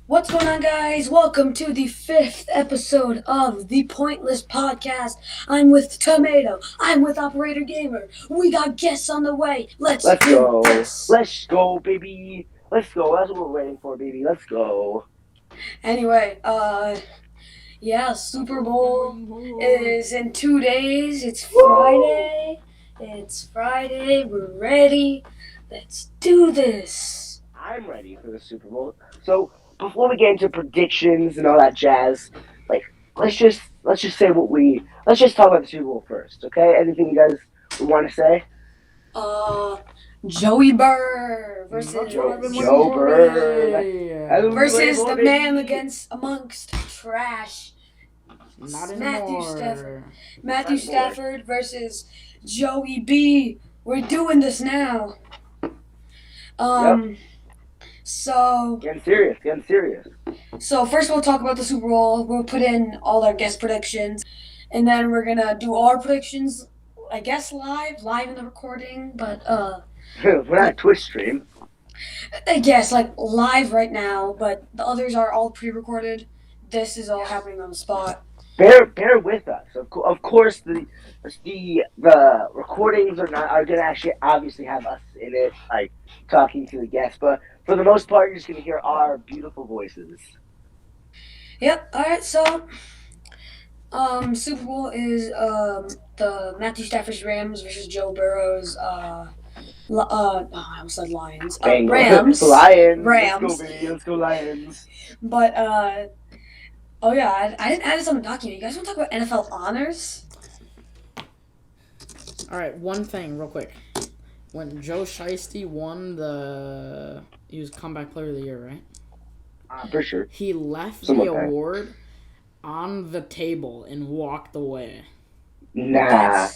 What's going on, guys? Welcome to the 5th episode of the Pointless Podcast. I'm with Tomato. I'm with Operator Gamer. We got guests on the way. Let's Let's do go. this. Let's go, baby. Let's go. That's what we're waiting for, baby. Let's go. Anyway, yeah, Super Bowl is in 2 days. It's Woo! Friday. It's Friday. We're ready. Let's do this. I'm ready for the Super Bowl. So before we get into predictions and all that jazz, like let's just say let's just talk about the Super Bowl first, okay? Anything you guys want to say? Uh, Joey Burr versus That's what I've been waiting Joe for, Burr. That's what baby. we waiting versus for, the man baby. against amongst trash. Not Matthew Stafford. anymore. Matthew Not more. Stafford versus Joey B. We're doing this now. So Getting serious. Getting serious. first we'll talk about the Super Bowl. We'll put in all our guest predictions, and then we're gonna do our predictions. I guess live in the recording, but We're not a Twitch stream. I guess like live right now. But the others are all pre-recorded. This is all happening on the spot. Bear with us. Of course, the recordings are gonna actually obviously have us in it, like talking to the guests. But for the most part, you're just gonna hear our beautiful voices. Yep. All right. So Super Bowl is the Matthew Stafford's Rams versus Joe Burrow's I almost said Lions. Rams. Lions. Rams. Let's go, baby. Let's go, Lions. But oh yeah, I didn't add this on the document. You guys want to talk about NFL honors? Alright, one thing, real quick. When Joe Shiesty won he was Comeback Player of the Year, right? For sure. He left Somewhat the bad. award on the table and walked away. Nah.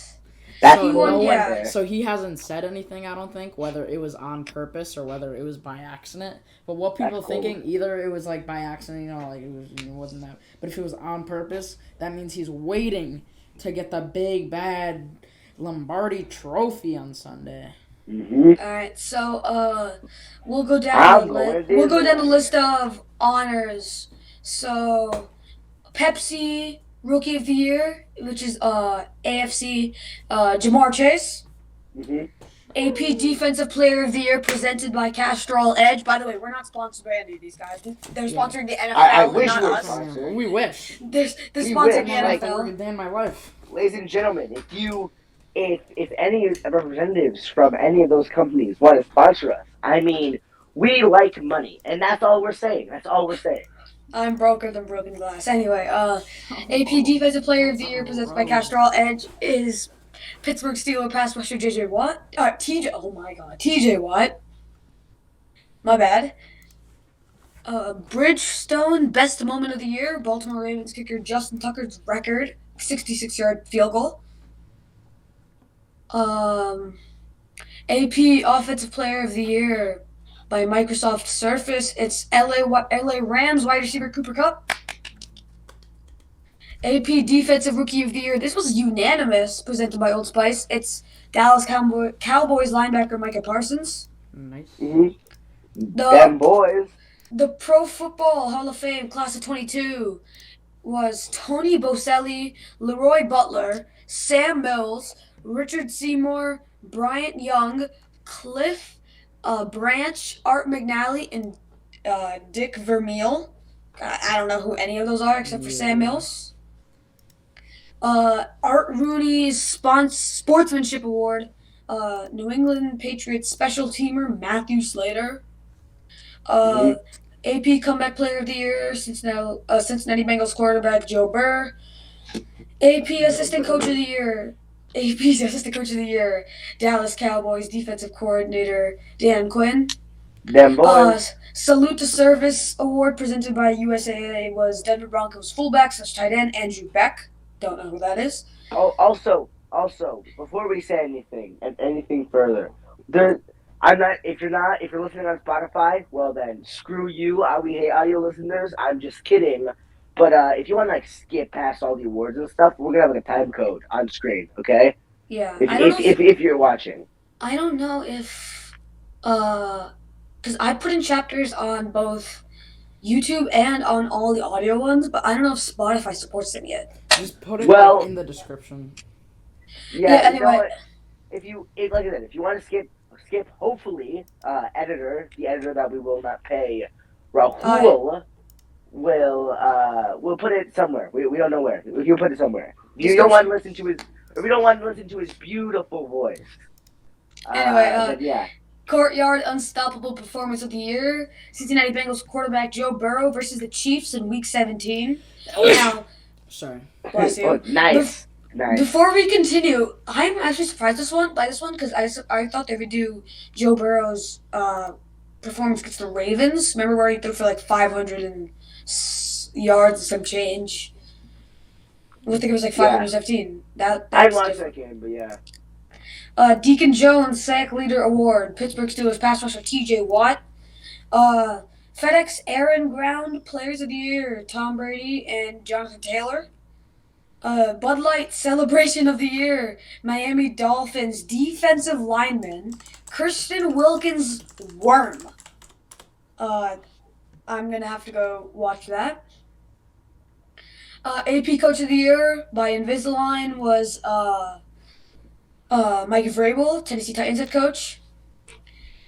That's So, more no than one, yeah. so he hasn't said anything, I don't think, whether it was on purpose or whether it was by accident. But what people That's cold. thinking, either it was like by accident, like it wasn't that. But if it was on purpose, that means he's waiting to get the big bad Lombardi Trophy on Sunday. Mm-hmm. All right, so we'll go down. We'll go down the list of honors. So Pepsi Rookie of the Year, which is AFC, Jamar Chase. Mm-hmm. AP Defensive Player of the Year presented by Castrol Edge. By the way, we're not sponsored by any of these guys. They're sponsoring the NFL, I wish not we were us. sponsored. We wish. They're We sponsoring wish. the Like NFL. working day in my life. Ladies and gentlemen, if any representatives from any of those companies want to sponsor us, I mean, we like money, and that's all we're saying. That's all we're saying. I'm broker than broken glass. Anyway, AP Defensive Player of the Year presented by Castrol Edge is Pittsburgh Steelers pass rusher JJ Watt. TJ. Oh my God, TJ Watt. My bad. Bridgestone Best Moment of the Year. Baltimore Ravens kicker Justin Tucker's record 66-yard field goal. AP Offensive Player of the Year by Microsoft Surface. It's LA Rams wide receiver Cooper Kupp. AP Defensive Rookie of the Year. This was unanimous, presented by Old Spice. It's Dallas Cowboys linebacker Micah Parsons. Nice. Mm-hmm. Them boys. The Pro Football Hall of Fame class of 22 was Tony Boselli, Leroy Butler, Sam Mills, Richard Seymour, Bryant Young, Cliff Branch, Art McNally, and Dick Vermeil. I don't know who any of those are except for Sam Mills. Art Rooney's Sportsmanship Award, New England Patriots special teamer Matthew Slater. AP Comeback Player of the Year, Cincinnati Bengals quarterback Joe Burr. AP Assistant Coach of the Year, AP's Assistant Coach of the Year, Dallas Cowboys Defensive Coordinator Dan Quinn. Them boys. Salute to Service Award presented by USAA was Denver Broncos fullback / tight end Andrew Beck. Don't know who that is. Oh, also, before we say anything further, I'm not. If you're listening on Spotify, well then, screw you. We hate audio listeners. I'm just kidding. But if you want to like skip past all the awards and stuff, we're gonna have like a time code on screen, okay? Yeah, If you're watching. I don't know if because I put in chapters on both YouTube and on all the audio ones, but I don't know if Spotify supports them yet. Just put it Well, in the description. Yeah. you know Anyway, what? Like I said, if you want to skip, hopefully, the editor that we will not pay, hi. Rahul, we'll put it somewhere. We don't know where. He'll put it somewhere. If you don't want to Description. listen to his, if you don't want to listen to his beautiful voice, Anyway, then yeah. Courtyard Unstoppable Performance of the Year. Cincinnati Bengals quarterback Joe Burrow versus the Chiefs in Week 17. Now, Sorry. bless you. Oh, nice. Before we continue, I'm actually surprised by this one because I thought they would do Joe Burrow's performance against the Ravens. Remember where he threw for like 500 yards and some change? I think it was like 517. I That's watched different. that game, but yeah. Deacon Jones Sack Leader Award. Pittsburgh Steelers pass rusher T.J. Watt. FedEx Air and Ground Players of the Year Tom Brady and Jonathan Taylor. Bud Light Celebration of the Year Miami Dolphins Defensive Lineman Christian Wilkins Worm. I'm gonna have to go watch that. AP Coach of the Year by Invisalign was Mike Vrabel, Tennessee Titans head coach.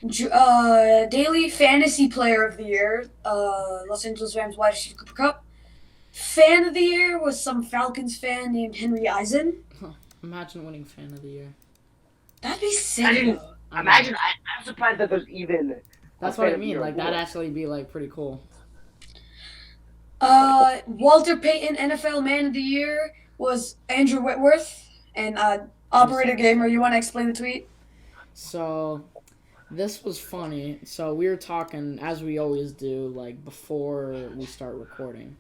Daily Fantasy Player of the Year, Los Angeles Rams wide receiver Cooper Kupp. Fan of the Year was some Falcons fan named Henry Eisen. Imagine winning Fan of the Year. That'd be sick. I'm surprised that there's even. That's what I mean. Like that'd actually be like pretty cool. Walter Payton NFL Man of the Year was Andrew Whitworth. And Operator Gamer, you want to explain the tweet? So, this was funny. So we were talking as we always do, like before we start recording,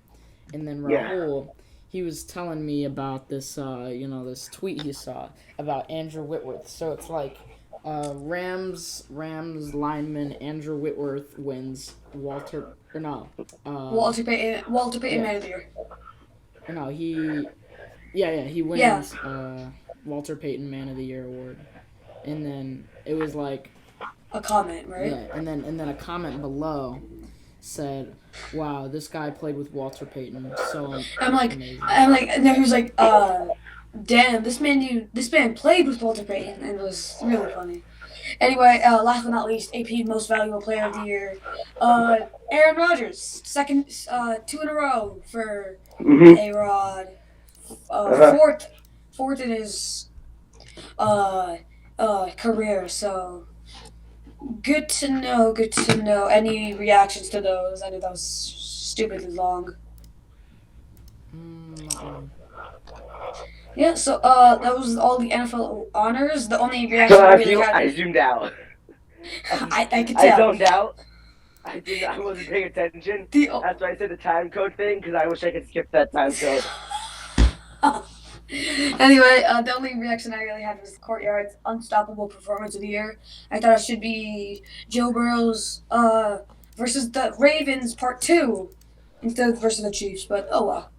and then Rahul, he was telling me about this, this tweet he saw about Andrew Whitworth. So it's like, Rams lineman Andrew Whitworth wins Walter Payton Man of the Year. No, he wins Walter Payton Man of the Year award, and then it was like a comment, right? Yeah, and then a comment below said, "Wow, this guy played with Walter Payton, so amazing." And then he was like, "Damn, this man played with Walter Payton," and it was really funny. Anyway, last but not least, AP Most Valuable Player of the Year, Aaron Rodgers, second, 2 in a row for A-Rod, fourth in his career. So good to know. Any reactions to those? I know that was stupidly long. Yeah, so that was all the NFL honors. The only reaction I really had. I zoomed out. I could tell. I zoned out. I wasn't paying attention. That's why I said the time code thing, because I wish I could skip that time code. Anyway, the only reaction I really had was Courtyard's Unstoppable Performance of the Year. I thought it should be Joe Burrow's versus the Ravens Part 2 instead of versus the Chiefs, but oh well.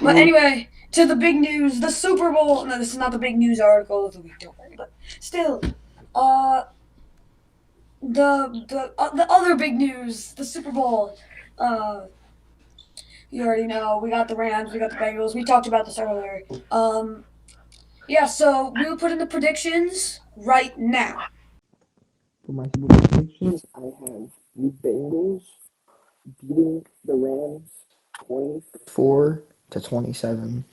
But anyway, to the big news, the Super Bowl. No, this is not the big news article of the week, don't worry, but still, the other big news, the Super Bowl. You already know, we got the Rams, we got the Bengals. We talked about this earlier. So we'll put in the predictions right now. For my Super Bowl predictions, I have the Bengals beating the Rams 24-27.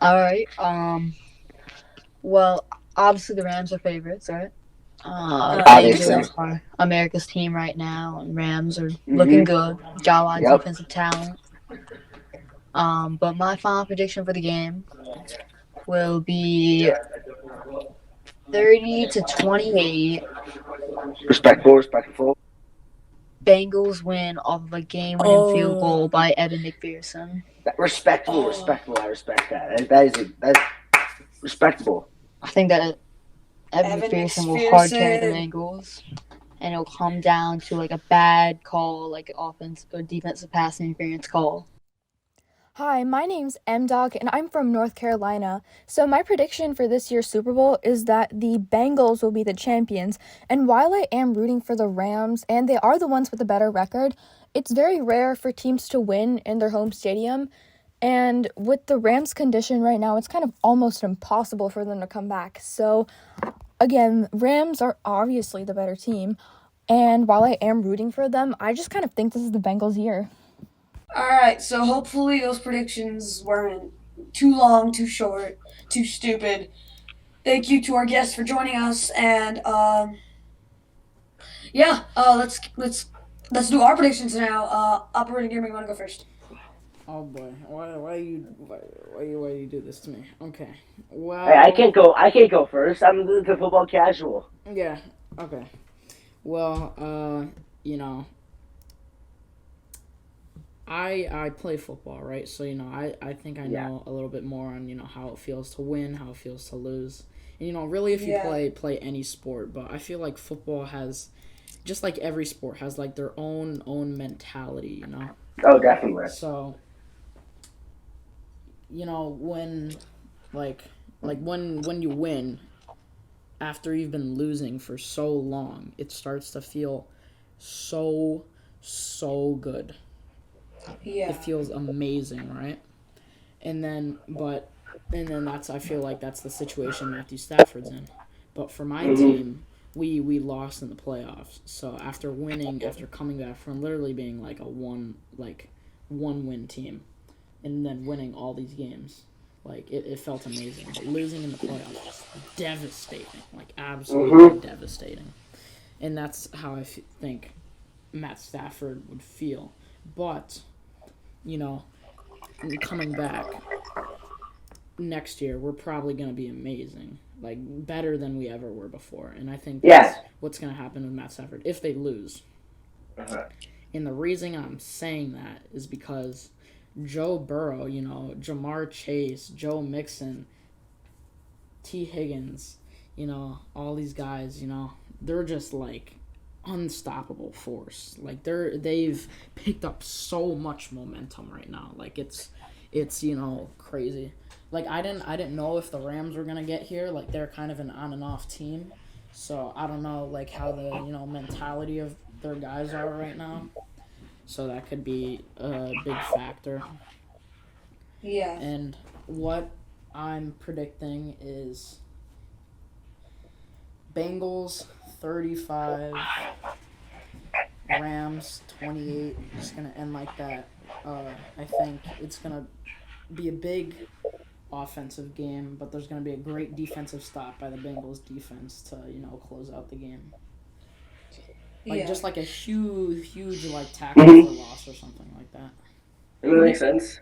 All right. Well, obviously the Rams are favorites, right? Bengals are America's team right now, and Rams are looking good. Got a lot of defensive talent. But my final prediction for the game will be 30-28. Respectful. Bengals win off of a game-winning field goal by Evan McPherson. Respectable. I respect that. That's respectable. I think that Evan McPherson will hard carry the Bengals, and it'll come down to like a bad call, like offense or defensive pass interference call. Hi, my name's M-Dog, and I'm from North Carolina. So my prediction for this year's Super Bowl is that the Bengals will be the champions. And while I am rooting for the Rams, and they are the ones with a better record, it's very rare for teams to win in their home stadium. And with the Rams' condition right now, it's kind of almost impossible for them to come back. So, again, Rams are obviously the better team. And while I am rooting for them, I just kind of think this is the Bengals' year. Alright, so hopefully those predictions weren't too long, too short, too stupid. Thank you to our guests for joining us, and yeah, let's do our predictions now. Operator Gaming, want to go first? Oh boy, why you do this to me? Okay, well, Hey, I can't go first. I'm the football casual. yeah, okay, well, you know, I play football, right? So I think I know a little bit more on how it feels to win, how it feels to lose, and really if you play any sport, but I feel like football has, just like every sport, has like their own mentality, Oh, definitely. So when when you win after you've been losing for so long, it starts to feel so good. Yeah. It feels amazing, right? And then I feel like that's the situation Matthew Stafford's in. But for my team, we lost in the playoffs. So after coming back from literally being like a one win team, and then winning all these games, like it felt amazing. But losing in the playoffs was devastating, like absolutely devastating. And that's how I think Matt Stafford would feel. But coming back next year, we're probably going to be amazing, like better than we ever were before. And I think that's what's going to happen with Matt Stafford if they lose. And the reason I'm saying that is because Joe Burrow, Jamar Chase, Joe Mixon, T. Higgins, all these guys, they're just like unstoppable force. Like they've picked up so much momentum right now. Like it's crazy. Like I didn't know if the Rams were gonna get here. Like they're kind of an on and off team, so I don't know like how the mentality of their guys are right now. So that could be a big factor. Yeah. And what I'm predicting is Bengals 35, Rams 28. It's going to end like that. I think it's going to be a big offensive game, but there's going to be a great defensive stop by the Bengals defense to, close out the game. Like just like a huge like tackle for loss or something like that. That makes sense.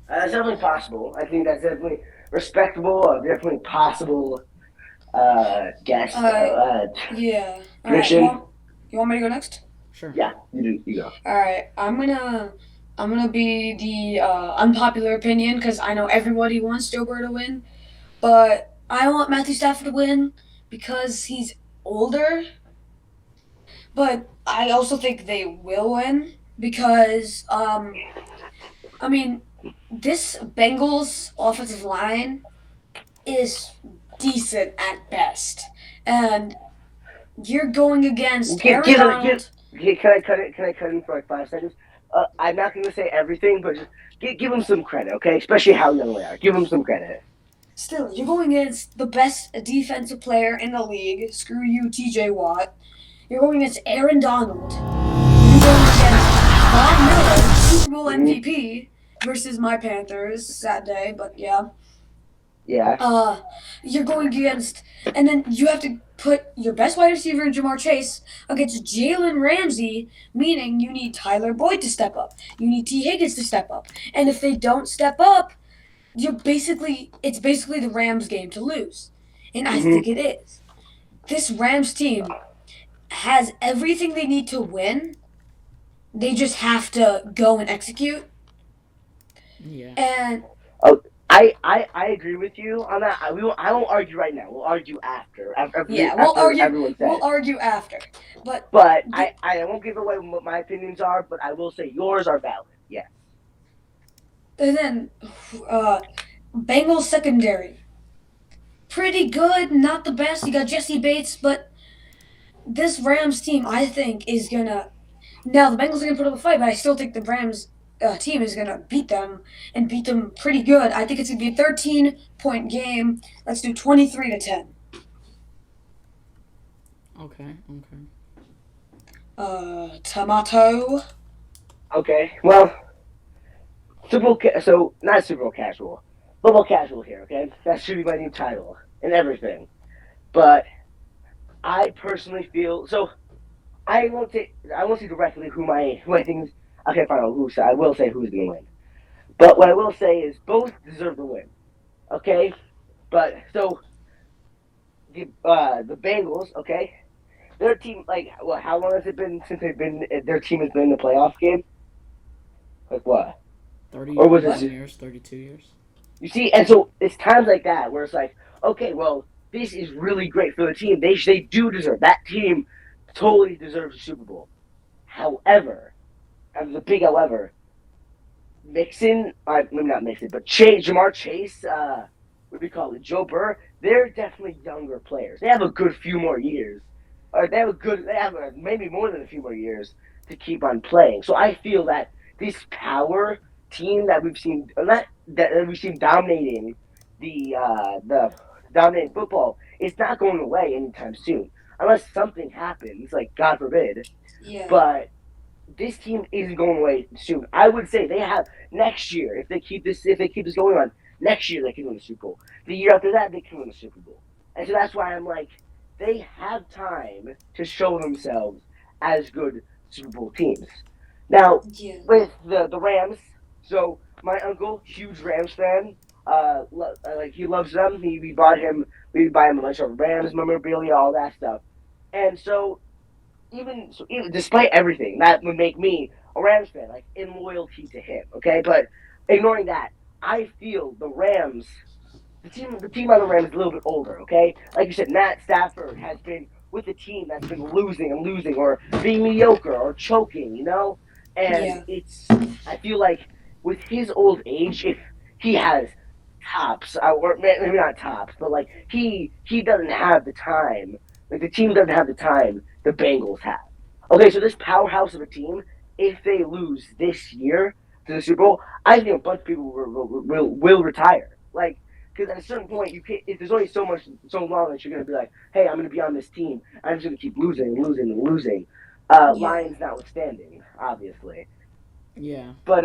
That's definitely possible. I think that's definitely respectable. Definitely possible. Guess. Yeah. Prediction. Right, you want me to go next? Sure. Yeah, you go. All right. I'm gonna be the unpopular opinion because I know everybody wants Joe Burrow to win, but I want Matthew Stafford to win because he's older. But I also think they will win because I mean, this Bengals offensive line is decent at best, and you're going against Aaron Donald. Can I cut in for like 5 seconds? I'm not going to say everything, but just give them some credit, okay? Especially how young they are. Give them some credit. Still, you're going against the best defensive player in the league. Screw you, T.J. Watt. You're going against Aaron Donald. You're going against Von Miller, Super Bowl MVP, versus my Panthers. Sad day, but yeah. Yeah. You're going against, and then you have to put your best wide receiver in Jamar Chase against Jalen Ramsey, meaning you need Tyler Boyd to step up. You need T. Higgins to step up. And if they don't step up, it's basically the Rams game to lose. And I think it is. This Rams team has everything they need to win. They just have to go and execute. Yeah. And I agree with you on that. I won't argue right now. We'll argue after. We'll argue after. But I won't give away what my opinions are. But I will say yours are valid. Yeah. And then uh, Bengals secondary. Pretty good, not the best. You got Jesse Bates, but this Rams team, I think, is gonna. Now the Bengals are gonna put up a fight, but I still think the Rams team is gonna beat them and beat them pretty good. I think it's gonna be a 13-point game. Let's do 23-10. Okay, okay. Tomato. Okay, well, so not Super Bowl casual, football casual here. Okay, that should be my new title and everything. But I personally feel so. I won't say directly who I think. Okay, fine. I will say who's going to win. But what I will say is both deserve the win. Okay, but so the Bengals. Okay, their team, like, well, how long has it been since their team has been in the playoff game? Like what? 30 Or was What? it? years, 32 years. You see, and so it's times like that where it's like, okay, well, this is really great for the team. They do deserve that team. Totally deserves a Super Bowl. However, and the big however, Mixon, maybe not Mixon, but Jamar Chase, what do we call it, Joe Burr, they're definitely younger players. They have a good few more years, or they have maybe more than a few more years to keep on playing. So I feel that this power team that we've seen, not that we've seen dominating the dominating football, is not going away anytime soon, unless something happens, like God forbid. Yeah. But this team isn't going away soon. I would say they have next year if they keep this going on next year they can win the Super Bowl. The year after that they can win the Super Bowl, and so that's why I'm like they have time to show themselves as good Super Bowl teams. Now Yeah. with the Rams, so my uncle, huge Rams fan, like he loves them. We buy him a bunch of Rams memorabilia, all that stuff, and even despite everything, that would make me a Rams fan, like in loyalty to him. Okay, but ignoring that, I feel the team on the Rams is a little bit older. Okay, like you said, Matt Stafford has been with a team that's been losing and losing, or being mediocre or choking. And Yeah. I feel like with his old age, if he has tops, or maybe not tops, but like he doesn't have the time. Like the team doesn't have the time the Bengals have. Okay, so this powerhouse of a team, if they lose this year to the Super Bowl, I think a bunch of people will retire. Like, because at a certain point, you can't. If there's only so long that you're gonna be like, hey, I'm gonna be on this team. I'm just gonna keep losing and losing and losing. Yeah. Lions notwithstanding, obviously. Yeah. But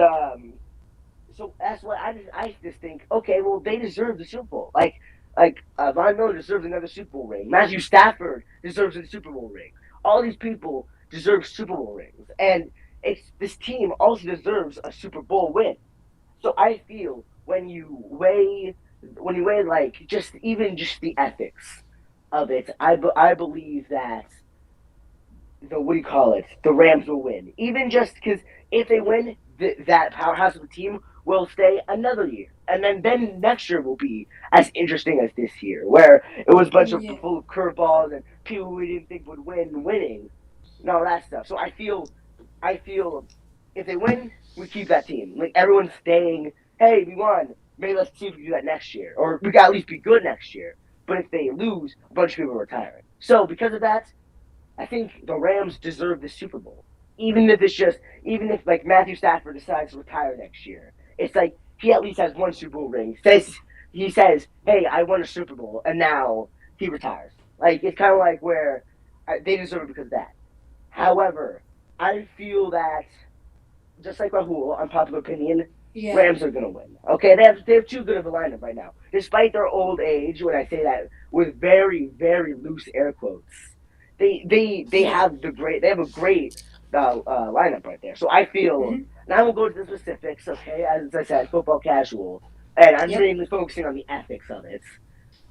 so that's what I just think. Okay, well they deserve the Super Bowl. Von Miller deserves another Super Bowl ring. Matthew Stafford deserves a Super Bowl ring. All these people deserve Super Bowl rings, and it's this team also deserves a Super Bowl win. So I feel when you weigh like just the ethics of it, I believe that the what do you call it? The Rams will win. Even just because if they win, that powerhouse of a team will stay another year, and then next year will be as interesting as this year, where it was a bunch of Yeah. full of curveballs and people we didn't think would win winning and all that stuff. So I feel if they win, we keep that team. Like everyone's staying. Hey, we won. Maybe let's see if we can do that next year, or we got to at least be good next year. But if they lose, a bunch of people are retiring. So because of that, I think the Rams deserve the Super Bowl. Even if like Matthew Stafford decides to retire next year, it's like he at least has one Super Bowl ring. He says, "Hey, I won a Super Bowl," and now he retires. Like it's kind of like where they deserve it because of that. However, I feel that just like Rahul, unpopular opinion, Yeah. Rams are gonna win. Okay, they have too good of a lineup right now, despite their old age. When I say that with very very loose air quotes, they Yeah. have they have a great lineup right there. So I feel Hmm. now we'll go to the specifics. Okay, as I said, football casual, and I'm Yep. mainly focusing on the ethics of it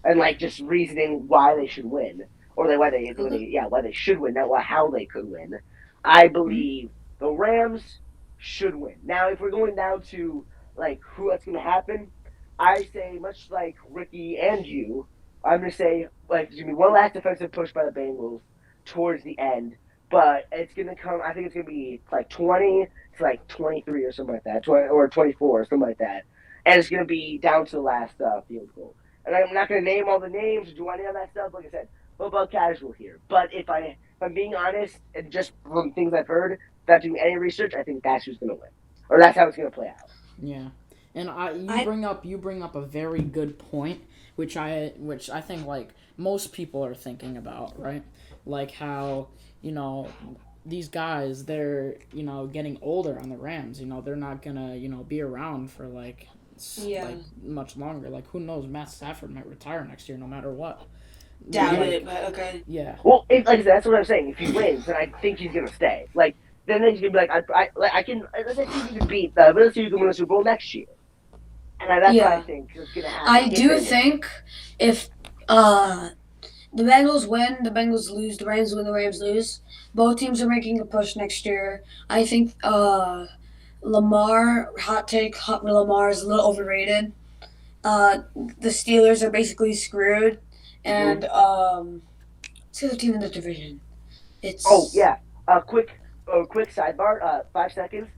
and like just reasoning why they should win, or Okay. why they should win, not how they could win. I Hmm. believe the Rams should win. Now, if we're going down to like who that's going to happen, I say much like Ricky and you, I'm going to say like there's going to be one last defensive push by the Bengals towards the end. but it's gonna come. I think it's gonna be like 20 to like 23 or something like that, 20 or 24 or something like that, and it's gonna be down to the last field goal. And I'm not gonna name all the names or do any of that stuff. Like I said, football casual here. But if I'm being honest, and just from things I've heard, without doing any research, I think that's who's gonna win, or that's how it's gonna play out. Yeah, and you bring up a very good point, which I think like most people are thinking about, right? Like how these guys, they're getting older on the Rams. They're not gonna be around for like much longer. Like who knows? Matt Stafford might retire next year, no matter what. Doubt it, but okay. Yeah. Well, like I said, that's what I'm saying. If he wins, then I think he's gonna stay. Like then he's gonna be like, I can let's see if you can beat the let's see if you can win the Super Bowl next year. And that's what I think is gonna happen. I do think if the Bengals win, the Bengals lose, the Rams win, the Rams lose. Both teams are making a push next year. I think Lamar, Lamar is a little overrated. The Steelers are basically screwed. And what's the other team in the division? It's quick sidebar. 5 seconds.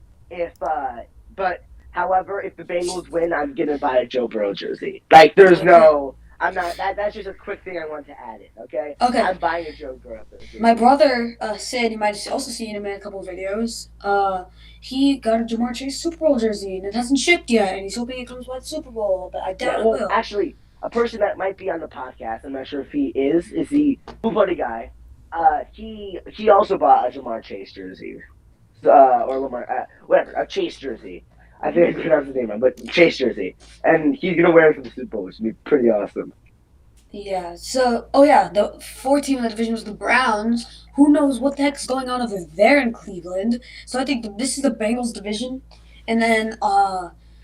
However, if the Bengals win, I'm gonna buy a Joe Burrow jersey. Like, there's no. I'm not. That's just a quick thing I want to add in. Okay. Okay. I'm buying a Joe Burrow jersey. My brother Sid, you might have also seen him in a couple of videos. He got a Jamar Chase Super Bowl jersey and it hasn't shipped yet, and he's hoping it comes by the Super Bowl. But I doubt it will. Actually, a person that might be on the podcast, I'm not sure if he is the Blue Buddy guy. He also bought a Jamar Chase jersey, or Lamar, whatever, a Chase jersey. I think I pronounced his name wrong, but Chase jersey, and he's gonna wear it for the Super Bowl, which would be pretty awesome. Yeah. So, the fourth team in the division was the Browns. Who knows what the heck's going on over there in Cleveland? So I think this is the Bengals division, and then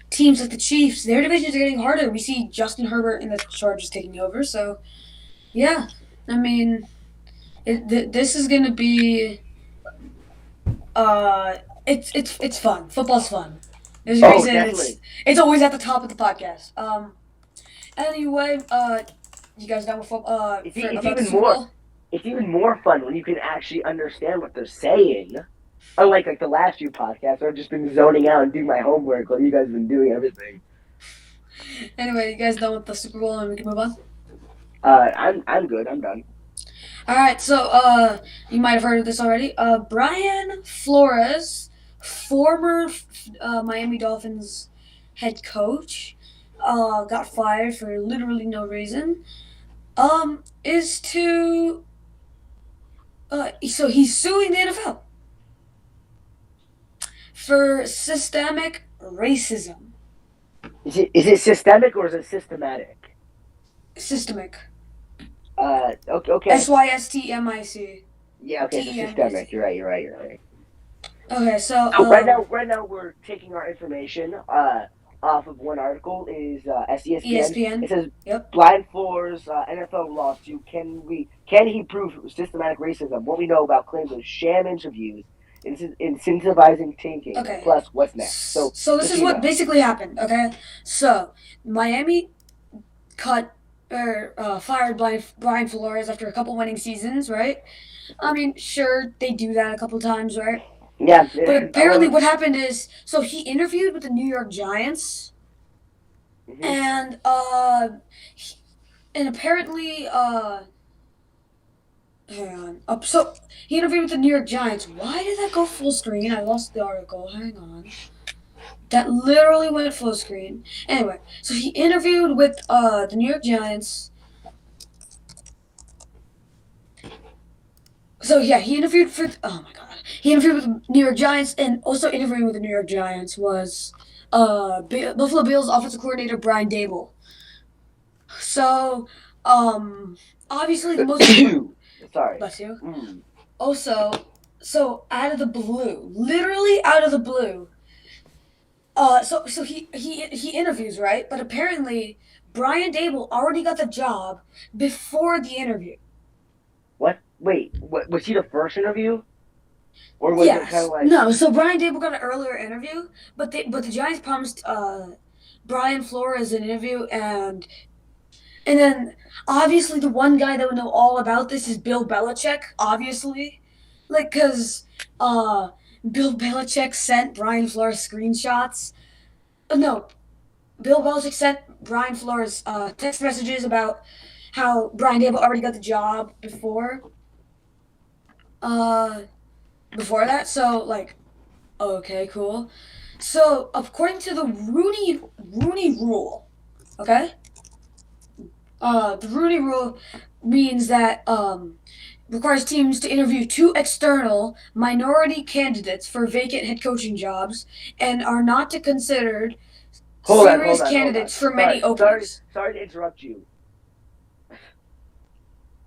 teams like the Chiefs, their divisions are getting harder. We see Justin Herbert and the Chargers taking over. So, yeah, I mean, this is gonna be it's fun. Football's fun. There's a reason it's always at the top of the podcast. Anyway, you guys done with football? It's even more fun when you can actually understand what they're saying. Unlike the last few podcasts, where I've just been zoning out and doing my homework while you guys have been doing everything. Anyway, you guys done with the Super Bowl and we can move on? I'm good. I'm done. All right, so you might have heard of this already. Brian Flores, former Miami Dolphins head coach, got fired for literally no reason. So he's suing the NFL for systemic racism. Is it systemic or is it systematic? Systemic. Okay. SYSTEMIC. Yeah, okay, so systemic. You're right. Okay, so right now we're taking our information off of one article is ESPN. It says Brian Flores NFL lawsuit. Can he prove systematic racism? What we know about claims of sham interviews, incentivizing tanking. Okay. Plus, what's next? So this is what basically happened. Okay, so Miami fired Brian Flores after a couple winning seasons, right? I mean, sure, they do that a couple times, right? Yeah. But apparently what happened is, so he interviewed with the New York Giants, and apparently, hang on. So he interviewed with the New York Giants. Why did that go full screen? I lost the article. Hang on. That literally went full screen. Anyway, so he interviewed with the New York Giants. So yeah, he interviewed with the New York Giants, and also interviewing with the New York Giants was Buffalo Bills offensive coordinator Brian Dable. So, obviously the most sorry. Bless you. Also, so out of the blue, literally out of the blue. So he interviews, right? But apparently Brian Dable already got the job before the interview. What? Wait, was he the first interview? Or was it kind of like... No, so Brian Dable got an earlier interview, but the Giants promised Brian Flores an interview, and then obviously the one guy that would know all about this is Bill Belichick, obviously. like, cause Bill Belichick sent Brian Flores screenshots. No, Bill Belichick sent Brian Flores text messages about how Brian Dable already got the job uh, before that. So like, okay, cool. So according to the Rooney Rule, okay, the Rooney Rule means that requires teams to interview 2 external minority candidates for vacant head coaching jobs and are not to considered Hold on, serious hold on, hold on. candidates for many Sorry, openings. sorry to interrupt you.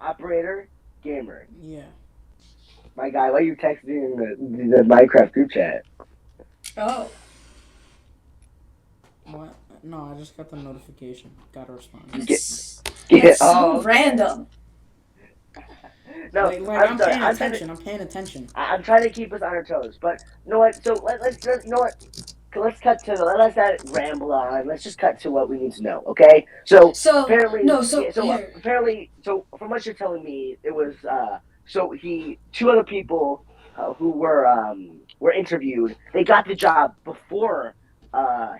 Operator, gamer. Yeah. My guy, why are you texting the Minecraft group chat? Oh. What? No, I just got the notification. Gotta respond. That's so okay. random. No, Like I'm I'm sorry. paying attention. I'm paying attention. I'm trying to keep us on our toes, but you know what? So let's you know what? Let's cut to let's not ramble on. Let's just cut to what we need to know. Okay. So So apparently, no, so yeah, so here. apparently, so from what you're telling me, it was so he 2 other people who were interviewed. They got the job before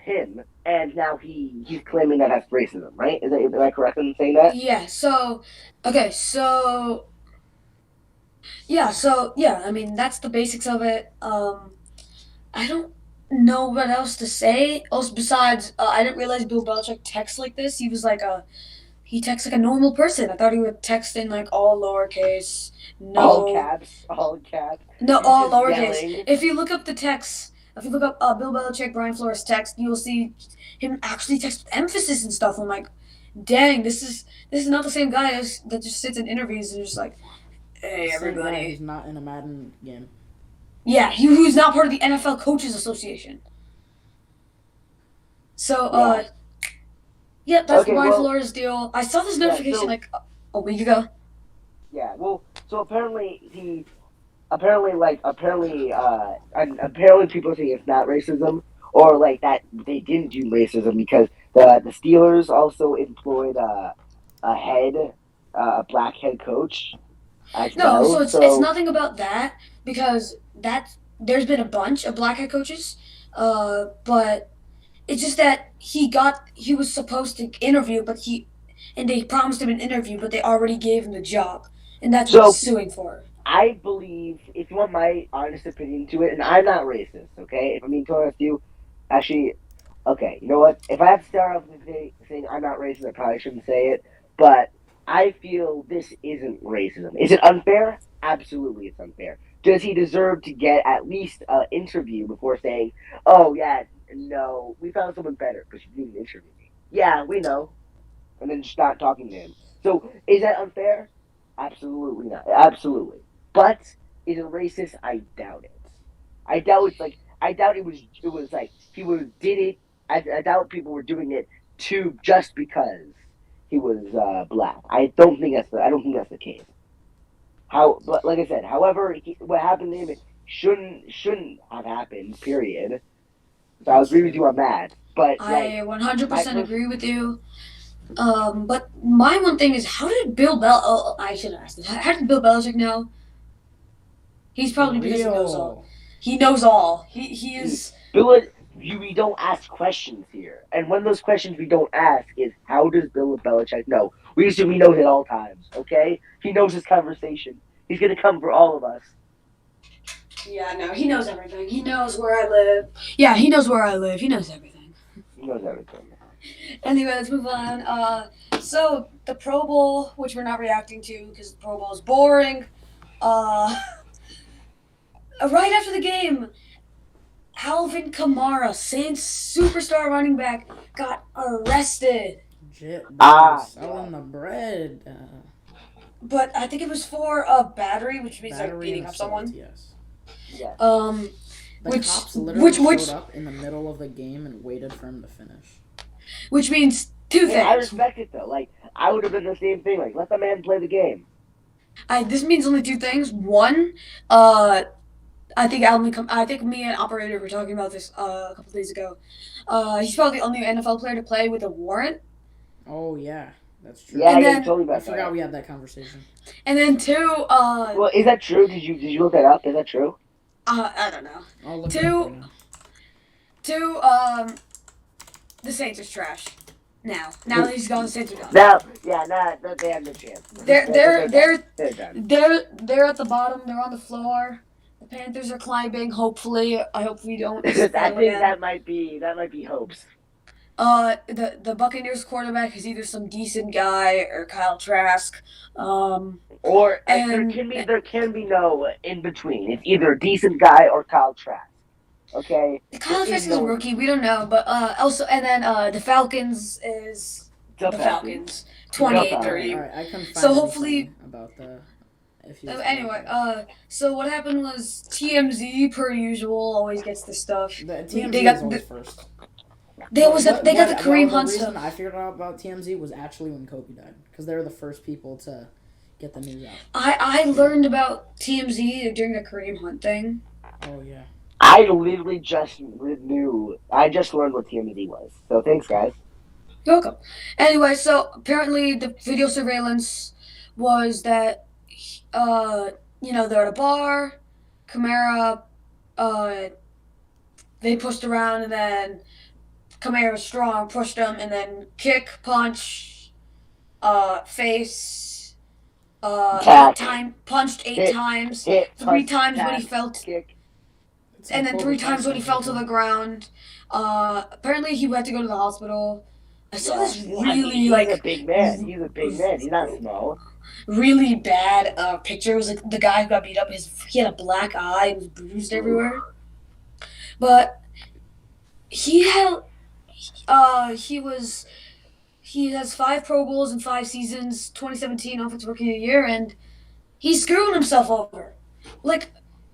him, and now he's claiming that that's racism, right? Am I correct in saying that? Yeah, so okay, so I mean that's the basics of it. I don't know what else to say. Also, besides, I didn't realize Bill Belichick texts like this. He texts like a normal person. I thought he would text in like all lowercase, All no, caps, all caps. no, He's all just lowercase. yelling. If you look up the text, if you look up Bill Belichick, Brian Flores text, you'll see him actually text with emphasis and stuff. I'm like, dang, this is not the same guy that just sits in interviews and just like, hey The same guy everybody. who's not in a Madden game. Yeah, who's not part of the NFL Coaches Association. So yeah, that's Okay, Brian well, Flores' deal. I saw this yeah, notification so like a week ago. yeah, well, so apparently people think it's not racism, or like that they didn't do racism because the Steelers also employed a black head coach as No, well. so it's So nothing about that because there's been a bunch of black head coaches, but it's just that he was supposed to interview, and they promised him an interview, but they already gave him the job, and that's what he's so suing for. I believe, if you want my honest opinion to it, and I'm not racist, okay? If I'm being totally honest with you, actually, okay, you know what? If I have to start off with saying I'm not racist, I probably shouldn't say it, but I feel this isn't racism. Is it unfair? Absolutely, it's unfair. Does he deserve to get at least an interview before saying, "Oh yeah, no, we found someone better because you didn't interview me"? Yeah, we know, and then just not talking to him. So is that unfair? Absolutely not. Absolutely. But is it racist? I doubt it. I doubt it's like I doubt it was like he was did it. I doubt people were doing it to just because he was black. I don't think that's the case. How but like I said, however, what happened to him shouldn't have happened. Period. So I That's agree with true. you on that. But like I my 100% person, agree with you. But my one thing is, how did Bill Bel? Oh, I should ask this. How did Bill Belichick know? He's For probably because he knows all. real. He knows all. He is. Bill, we don't ask questions here, and one of those questions we don't ask is how does Bill Belichick know? We assume he knows at all times. Okay, he knows his conversation. He's gonna come for all of us. Yeah, no, he knows everything. He knows where I live. Yeah, he knows where I live. He knows everything. He knows everything. Anyway, let's move on. So the Pro Bowl, which we're not reacting to because the Pro Bowl is boring. Uh, right after the game, Alvin Kamara, Saints superstar running back, got arrested. Legit, bro. Ah, Selling the bread. But I think it was for battery, which means like Battery beating and up assault, someone. yes. Um, The which cops literally which showed up in the middle of the game and waited for him to finish. which means two Hey, I things. respect it though. Like I would have done the same thing. Like let the man play the game. This means only two things. One, I think I think me and operator were talking about this a couple days ago. He's probably the only NFL player to play with a warrant. Oh yeah. That's true. Yeah, And yeah, then- you told me I about forgot that. we had that conversation. And then 2, I forgot we had that conversation. and then 2, Well, is that true? Did you look that up? Is that true? I don't know. I'll look it up right now. 2, the Saints is trash. Now that he's gone, the Saints are done. Nah, they have no chance. They're done. they're at the bottom. They're on the floor. The Panthers are climbing. Hopefully, I hope we don't. I fail think again. that might be hopes. The Buccaneers quarterback is either some decent guy or Kyle Trask. Or And- there can be no in between. It's either a decent guy or Kyle Trask. Okay. Kyle Trask is a rookie. We don't know, but also, and then the Falcons is the Falcons. 28-30. All right, I couldn't find So hopefully- anything about the. If you Anyway, so what happened was TMZ, per usual, always gets the stuff. the TMZ they got is always the- first. They got the Kareem Hunt The reason stuff. I figured out about TMZ was actually when Kobe died, because they were the first people to get the news out. I learned about TMZ during the Kareem Hunt thing. Oh yeah. I literally just knew. I just learned what TMZ was. So thanks, guys. You're welcome. Anyway, so apparently the video surveillance was that, they're at a bar, Kamara, they pushed around, and then Kamara was strong, pushed him, and then kick, punch, face, Tap. punched 8 Hit. times, Hit, 3 punch, times when he tap, fell, kick. and then 3 times when he fell to the ground. Apparently he had to go to the hospital. I saw this really He's a big man. He's a big man. He's not small. really bad picture. It was like the guy who got beat up. He had a black eye. It was bruised everywhere. But he has 5 Pro Bowls in 5 seasons. 2017 Offensive Rookie of the Year, and he's screwing himself over. Like,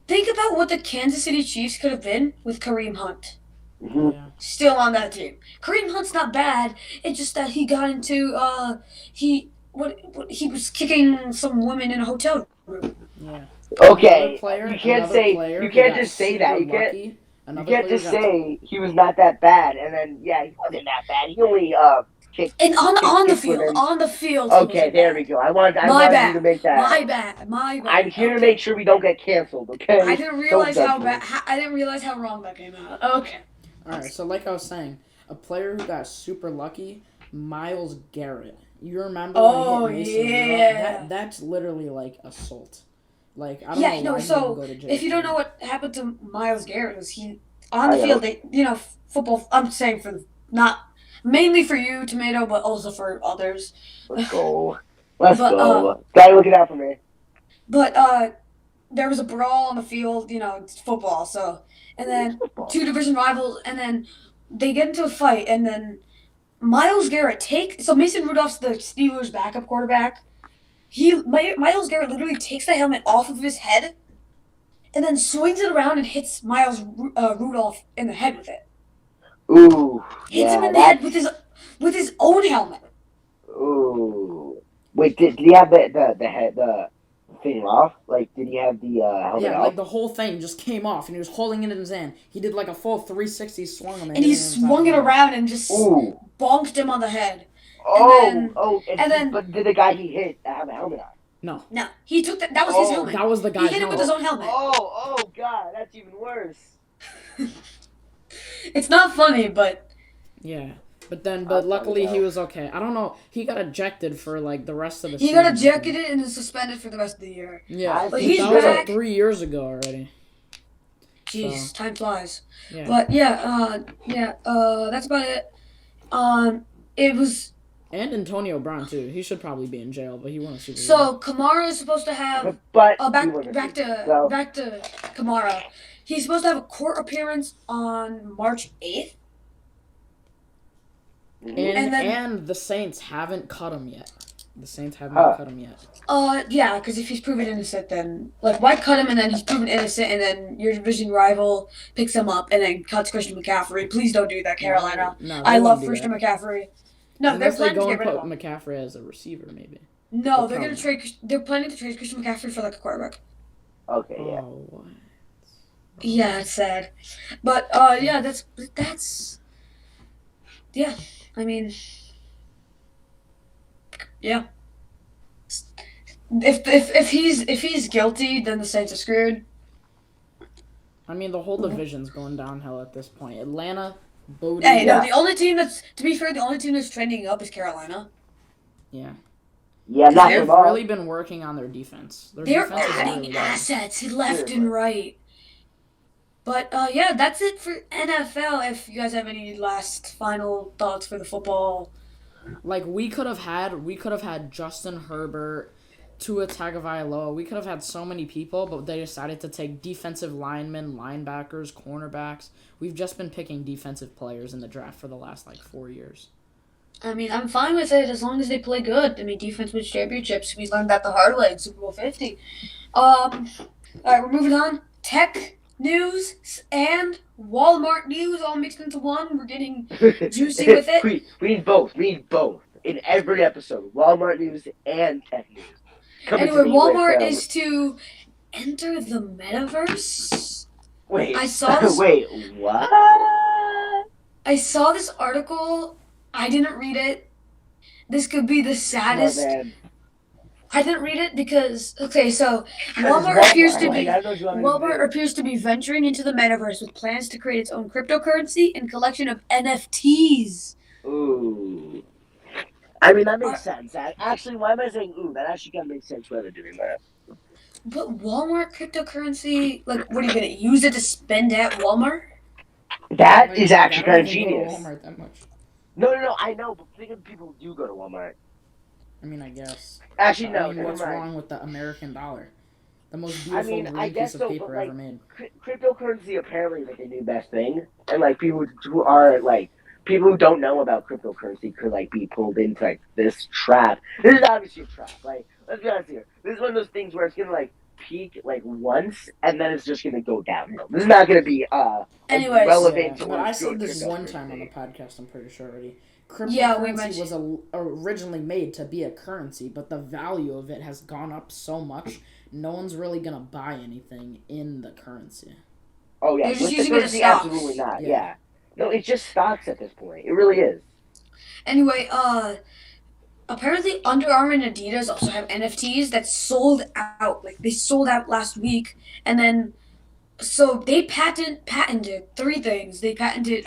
think about what the Kansas City Chiefs could have been with Kareem Hunt. Mm-hmm. Yeah. Still on that team. Kareem Hunt's not bad. It's just that he got into he was kicking some women in a hotel room. Yeah. Okay, Another you can't another say player you who can't got just say super that. You lucky. can't just say he was not that bad, and then he wasn't that bad. He only kicked. And on the kicked field, women. on the field. he Okay, wasn't there bad. we go. I wanted bad. you to make that. My bad. I'm here to Okay. make sure we don't get canceled. Okay. I didn't realize Don't how judge bad. me. I didn't realize how wrong that came out. Okay. All right, so like I was saying, a player who got super lucky, Myles Garrett. You remember Oh, when he hit Mason Rudolph? yeah. That's literally like assault. Like I don't Yeah, know no. why he didn't So go to jail. if you don't know what happened to Myles Garrett, was he on the I field? Football. I'm saying not mainly for you, Tomato, but also for others. Let's go. Let's But, go. Gotta look it out for me. But there was a brawl on the field. It's football. So and then 2 division rivals, and then they get into a fight, and then Myles Garrett so Mason Rudolph's the Steelers' backup quarterback. Myles Garrett literally takes the helmet off of his head, and then swings it around and hits Myles Rudolph in the head with it. Ooh. Hits him yeah, in the head with his own helmet. Ooh. Wait, did he have the thing off? Like, did he have the helmet Yeah, off? like the whole thing just came off, and he was holding it in his hand. He did like a full 360 swung him, And he swung it around and just Ooh. bonked him on the head. But did the guy he hit have a helmet on? No, No, he took that. That was his helmet. that was the He guy's hit him with helmet. his own helmet. Oh, God, that's even worse. It's not funny, but Yeah, but luckily he was okay. I don't know. He got ejected for like the rest of the he season. got ejected and is suspended for the rest of the year. Yeah, But he's that was back. like 3 years ago already. Jeez, So. time flies. Yeah. But that's about it. It was And Antonio Brown too. He should probably be in jail, but he won a Super Bowl. so Kamara is supposed to have But back he wasn't. back to So- back to Kamara. He's supposed to have a court appearance on March 8th. And then- the Saints haven't cut him yet. The Saints haven't Huh. cut him yet. Yeah, because if he's proven innocent, then why cut him and then he's proven innocent and then your division rival picks him up and then cuts Christian McCaffrey? Please don't do that, Carolina. No, I they love won't do Christian that. McCaffrey. No, Unless they're they planning to go get and rid of put him. McCaffrey as a receiver, maybe. No, They'll they're gonna trade. They're planning to trade Christian McCaffrey for like a quarterback. Okay, yeah. Oh, what? Yeah, it's sad, but yeah, that's yeah. I mean, Yeah. If he's guilty, then the Saints are screwed. I mean, the whole division's going downhill at this point. Atlanta, Bodie. Hey, no, the only team that's, to be fair, the only team that's trending up is Carolina. Yeah. Yeah, not They've for long. really been working on their defense. They're adding assets left and right. But yeah, that's it for NFL. If you guys have any last final thoughts for the football, like we could have had Justin Herbert, Tua Tagovailoa. We could have had so many people, but they decided to take defensive linemen, linebackers, cornerbacks. We've just been picking defensive players in the draft for the last 4 years. I mean, I'm fine with it as long as they play good. I mean, defense wins championships. We learned that the hard way in Super Bowl 50. All right, we're moving on. Tech news and Walmart news all mixed into one. We're getting juicy with it. We need both. In every episode. Walmart news and tech news. Anyway, Walmart is to enter the metaverse. Wait. I saw this. Wait, what? I saw this article. I didn't read it. This could be the saddest. Oh, man. I didn't read it because Walmart appears to be venturing into the metaverse with plans to create its own cryptocurrency and collection of NFTs. Ooh. I mean, that makes sense. Actually, why am I saying ooh? That actually kind of makes sense why they're doing that. But Walmart cryptocurrency, what are you going to use it to spend at Walmart? That is actually kind of genius. Walmart that much. No, I know, but think of people who do go to Walmart. I mean, I guess. Actually, no. What's wrong with the American dollar? The most beautiful green piece of paper ever made. Cryptocurrency apparently is a new best thing, and people who don't know about cryptocurrency could be pulled into this trap. This is obviously a trap. Let's be honest here. This is one of those things where it's gonna peak once, and then it's just gonna go downhill. This is not gonna be relevant. But I said this one time on the podcast. I'm pretty sure already. Cryptocurrency was originally made to be a currency, but the value of it has gone up so much, no one's really gonna buy anything in the currency. Oh yeah, they're just using it as stocks. Absolutely not. Yeah. No, it's just stocks at this point. It really is. Anyway, apparently Under Armour and Adidas also have NFTs that sold out. They sold out last week, and then so they patented 3 things. They patented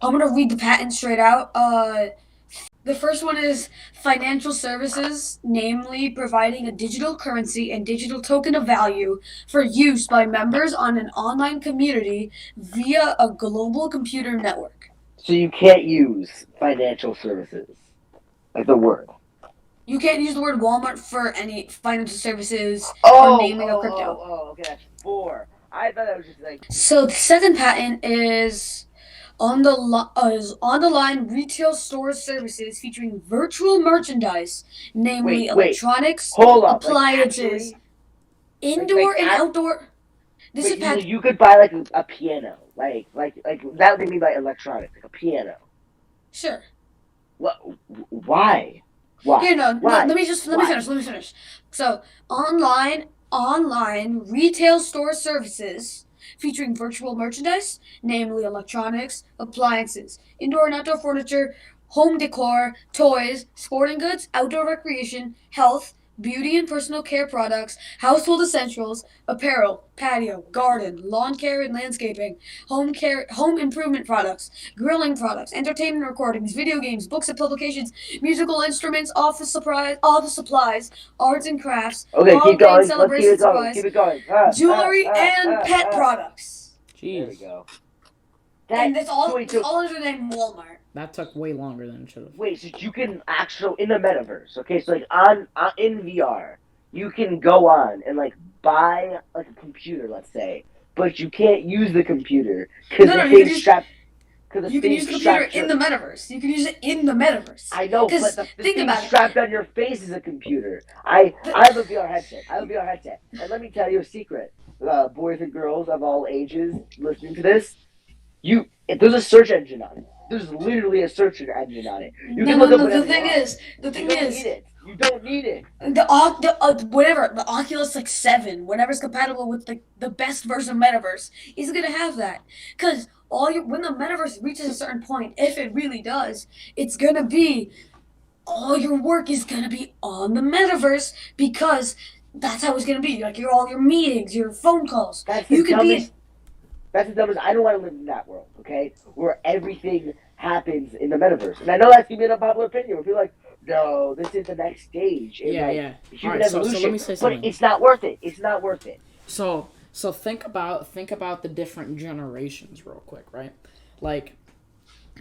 I'm going to read the patent straight out. The first one is financial services, namely providing a digital currency and digital token of value for use by members on an online community via a global computer network. So you can't use financial services, the word. You can't use the word Walmart for any financial services or naming of crypto. Okay, that's 4. I thought that was just So the second patent is on the line retail store services featuring virtual merchandise, namely electronics, appliances, indoor and outdoor. This is patent. You could buy a piano, that would mean by electronics, a piano. Sure. What? Why? Why? Here, no. Why? Let me finish. So online retail store services featuring virtual merchandise, namely electronics, appliances, indoor and outdoor furniture, home decor, toys, sporting goods, outdoor recreation, health, beauty and personal care products, household essentials, apparel, patio, garden, lawn care and landscaping, home improvement products, grilling products, entertainment recordings, video games, books and publications, musical instruments, office supplies, arts and crafts, keep going. celebration supplies, Keep it going. jewelry and pet products. Jeez. There we go. And it's all under the name Walmart. That took way longer than it should have. Wait, so you can actually in the metaverse? Okay, so in VR, you can go on and buy a computer, let's say, but you can't use the computer because you can use the computer in the metaverse. You can use it in the metaverse. I know, but the thing strapped on your face is a computer. I have a VR headset. And let me tell you a secret, boys and girls of all ages listening to this. There's a search engine on it. There's literally a search engine on it. You can look up whatever. The thing is, you don't need it. The Oculus 7, whatever's compatible with the best version of Metaverse, is gonna have that. Because when the Metaverse reaches a certain point, if it really does, it's gonna be all your work is gonna be on the metaverse because that's how it's gonna be. Like all your meetings, your phone calls. That's the You could be. dumbest. That's the dumbest. I don't want to live in that world, okay? Where everything happens in the metaverse. And I know that's gonna be an unpopular opinion. Where people are like, no, this is the next stage in Yeah. All human right, so evolution. let me say But something. it's not worth it. It's not worth it. So think about the different generations real quick, right? Like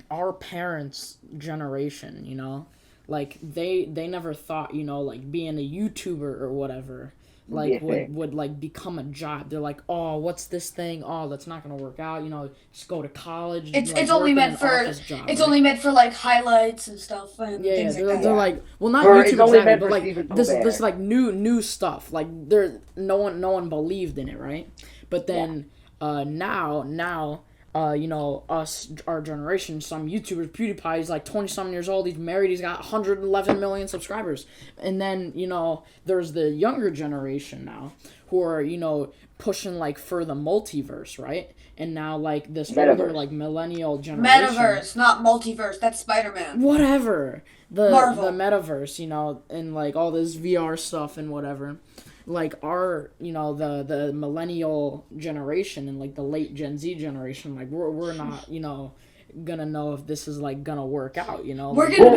our parents' generation, like they never thought, like being a YouTuber or whatever, like would like become a job. They're like, oh, what's this thing? Oh, that's not gonna work out. Just go to college. It's like, it's only meant for job, it's right? only meant for like highlights and stuff and things like that. They're like, well, not It's YouTube only exactly, meant but for like Stephen this Colbert. like new stuff. Like no one believed in it, right? But then now us, our generation, some YouTubers, PewDiePie, he's like 20-something years old, he's married, he's got 111 million subscribers. And then, there's the younger generation now who are, pushing, like, for the multiverse, right? And now, like, this Metaverse. older, like, millennial generation. Metaverse, not multiverse. That's Spider-Man. Whatever. Marvel. The metaverse, and, like, all this VR stuff and whatever. Like our, the millennial generation and like the late Gen Z generation, like we're not, gonna know if this is like gonna work out, We're like, gonna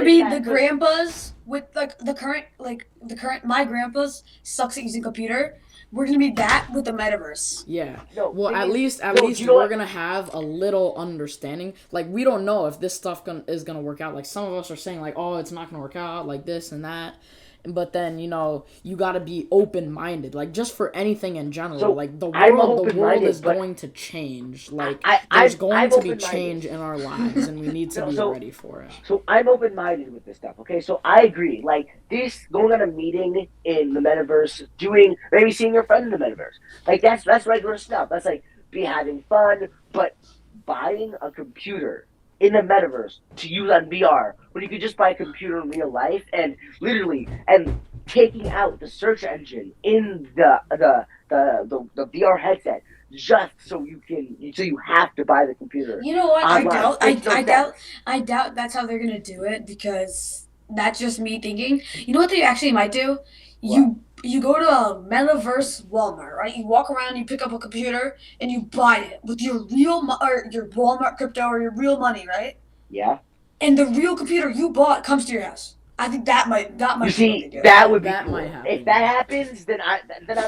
be the grandpa. grandpas with like the current my grandpas sucks at using computer. We're gonna be that with the metaverse. Yeah. No, well, at least we're gonna have a little understanding. Like we don't know if this stuff is gonna work out. Like some of us are saying like, oh, it's not gonna work out, like this and that. But then you got to be open minded, like just for anything in general. So, like the I'm world open-minded, is but going to change. Like I'm going to be open-minded. change in our lives, and we need to be ready for it. So I'm open minded with this stuff. Okay, so I agree. Like this, going on a meeting in the metaverse, maybe seeing your friend in the metaverse, like that's regular stuff. That's like be having fun, but buying a computer in the metaverse to use on VR when you could just buy a computer in real life and literally taking out the search engine in the VR headset just so you have to buy the computer. You know what? Online. I doubt that's how they're gonna do it because that's just me thinking. You know what they actually might do? You go to a metaverse Walmart, right? You walk around, you pick up a computer, and you buy it with your or your Walmart crypto or your real money, right? Yeah. And the real computer you bought comes to your house. I think that might. You see, that would be That cool. might happen. If that happens, then I'm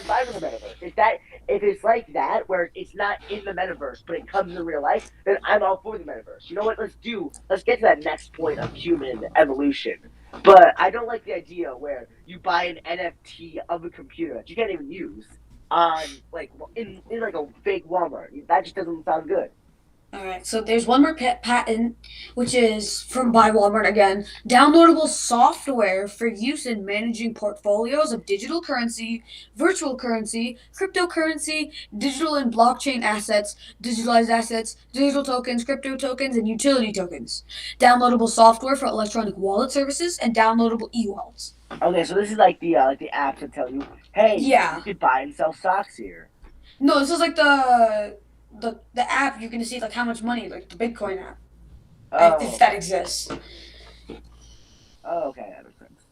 fine with the metaverse. If it's like that, where it's not in the metaverse, but it comes in real life, then I'm all for the metaverse. You know what? Let's get to that next point of human evolution. But I don't like the idea where you buy an NFT of a computer that you can't even use on like in like a fake Walmart. That just doesn't sound good. All right, so there's one more patent, which is from by Walmart again. Downloadable software for use in managing portfolios of digital currency, virtual currency, cryptocurrency, digital and blockchain assets, digitalized assets, digital tokens, crypto tokens, and utility tokens. Downloadable software for electronic wallet services and downloadable e-wallets. Okay, so this is like the apps that tell you, hey, you could buy and sell stocks here. No, this is like the app you're gonna see like how much money, like the Bitcoin app, if that exists. Oh, okay, that makes sense.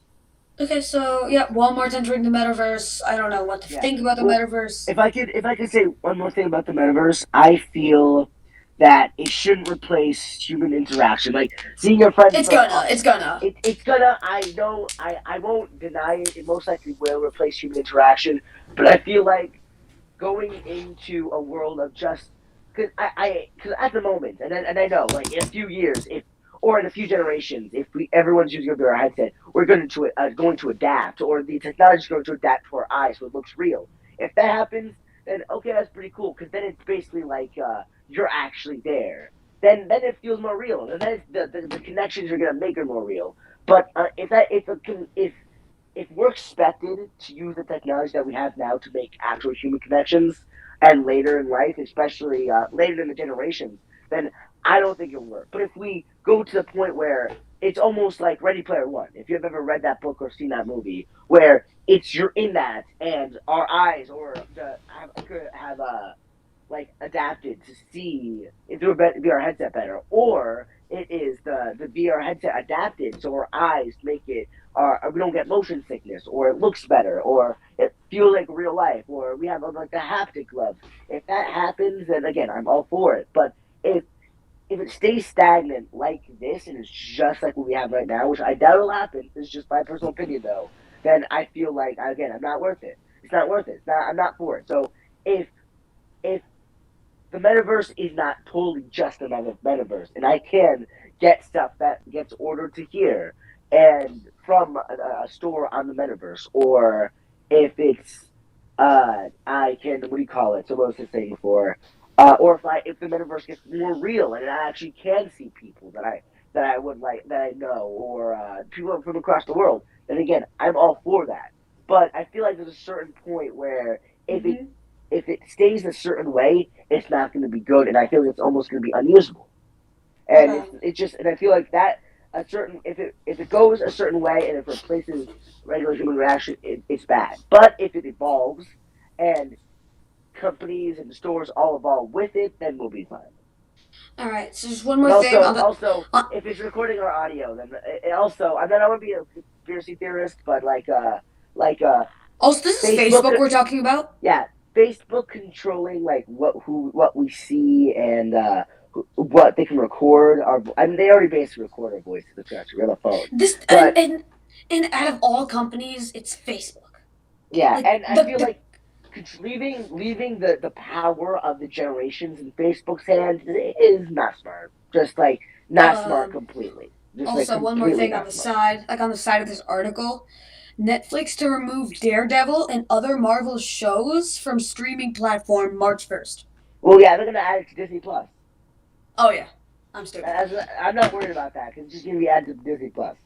Okay, so yeah, Walmart's entering the metaverse. I don't know what to think about the metaverse. If I could say one more thing about the metaverse, I feel that it shouldn't replace human interaction. Like seeing your friends. It's gonna. It's gonna. I know. I won't deny it. It most likely will replace human interaction. But I feel like going into a world of just because at the moment, and I know like in a few years, or in a few generations, if everyone's using a VR headset, we're going to adapt, or the technology is going to adapt to our eyes so it looks real. If that happens, then okay, that's pretty cool because then it's basically like you're actually there. Then it feels more real, and then the connections you're going to make are more real. But if we're expected to use the technology that we have now to make actual human connections, and later in life, especially later in the generations, then I don't think it'll work. But if we go to the point where it's almost like Ready Player One, if you've ever read that book or seen that movie, where you're in that, and our eyes or like adapted to see through a VR headset better, or it is the VR headset adapted so our eyes make it we don't get motion sickness, or it looks better, or it feels like real life, or we have like the haptic gloves. If that happens, then again, I'm all for it. But if it stays stagnant like this and it's just like what we have right now, which I doubt will happen, this is just my personal opinion though, then I feel like again I'm not worth it. It's not worth it. I'm not for it. So if the metaverse is not totally just a metaverse, and I can get stuff that gets ordered to here and from a store on the metaverse, or if it's I can, what do you call it? Someone was saying before, or if the metaverse gets more real and I actually can see people that I would like, that I know, or people from across the world, then again I'm all for that. But I feel like there's a certain point where Mm-hmm. if it stays a certain way, it's not going to be good, and I feel like it's almost going to be unusable. And Okay. it's just, and I feel like that a certain if it goes a certain way and it replaces regular human reaction, it's bad. But if it evolves and companies and stores all evolve with it, then we'll be fine. All right. So just one And more thing on also, on, if it's recording our audio, then it also, I mean, I want to be a conspiracy theorist, but like also, this is Facebook, Facebook we're talking about. yeah, Facebook controlling like what we see and what they can record our. I mean, they already basically record our voices. It's actually on the phone, This but and out of all companies, it's Facebook. yeah, Like and I feel like leaving the power of the generations in Facebook's hands is not smart. Just like not smart um completely. Just like also one more completely thing on not the smart. side, like on the side of this article, Netflix to remove Daredevil and other Marvel shows from streaming platform March 1st. Well, yeah, they're gonna add it to Disney Plus. Oh yeah, I'm stupid. I'm not worried about that because it's just gonna be added to Disney Plus.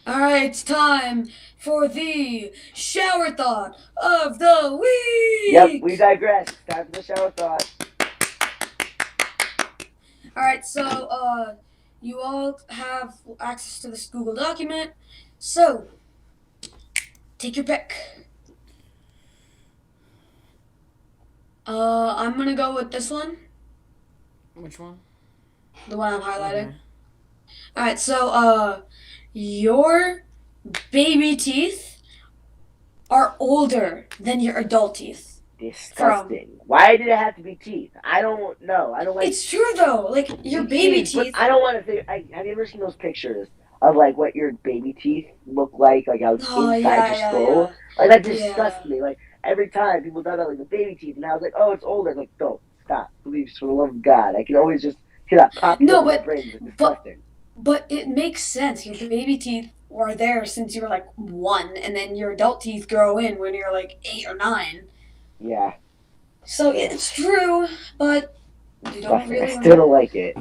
All right, it's time for the shower thought of the Yep, we week. digress. Time for the shower thought. All right, so you all have access to this Google document. So take your pick. I'm gonna go with this one, Which one? the one I'm highlighting. Okay. All right, so your baby teeth are older than your adult teeth. Disgusting. Why did it have to be teeth? I don't know. I don't like. It's true though. Like your baby But teeth. I don't want to think. Have you ever seen those pictures of like what your baby teeth look like out Oh inside your skull? Like that disgusts me. Like every time people talk about like the baby teeth, and I was like, oh, it's older. Like, don't stop, please, for the love of God. I can always just hear that pop No, in my but brain. It's but disgusting. but it makes sense. Your baby teeth were there since you were like 1, and then your adult teeth grow in when you're like 8 or 9. Yeah. So it's true, but you don't Disgusting. really I want still don't like it.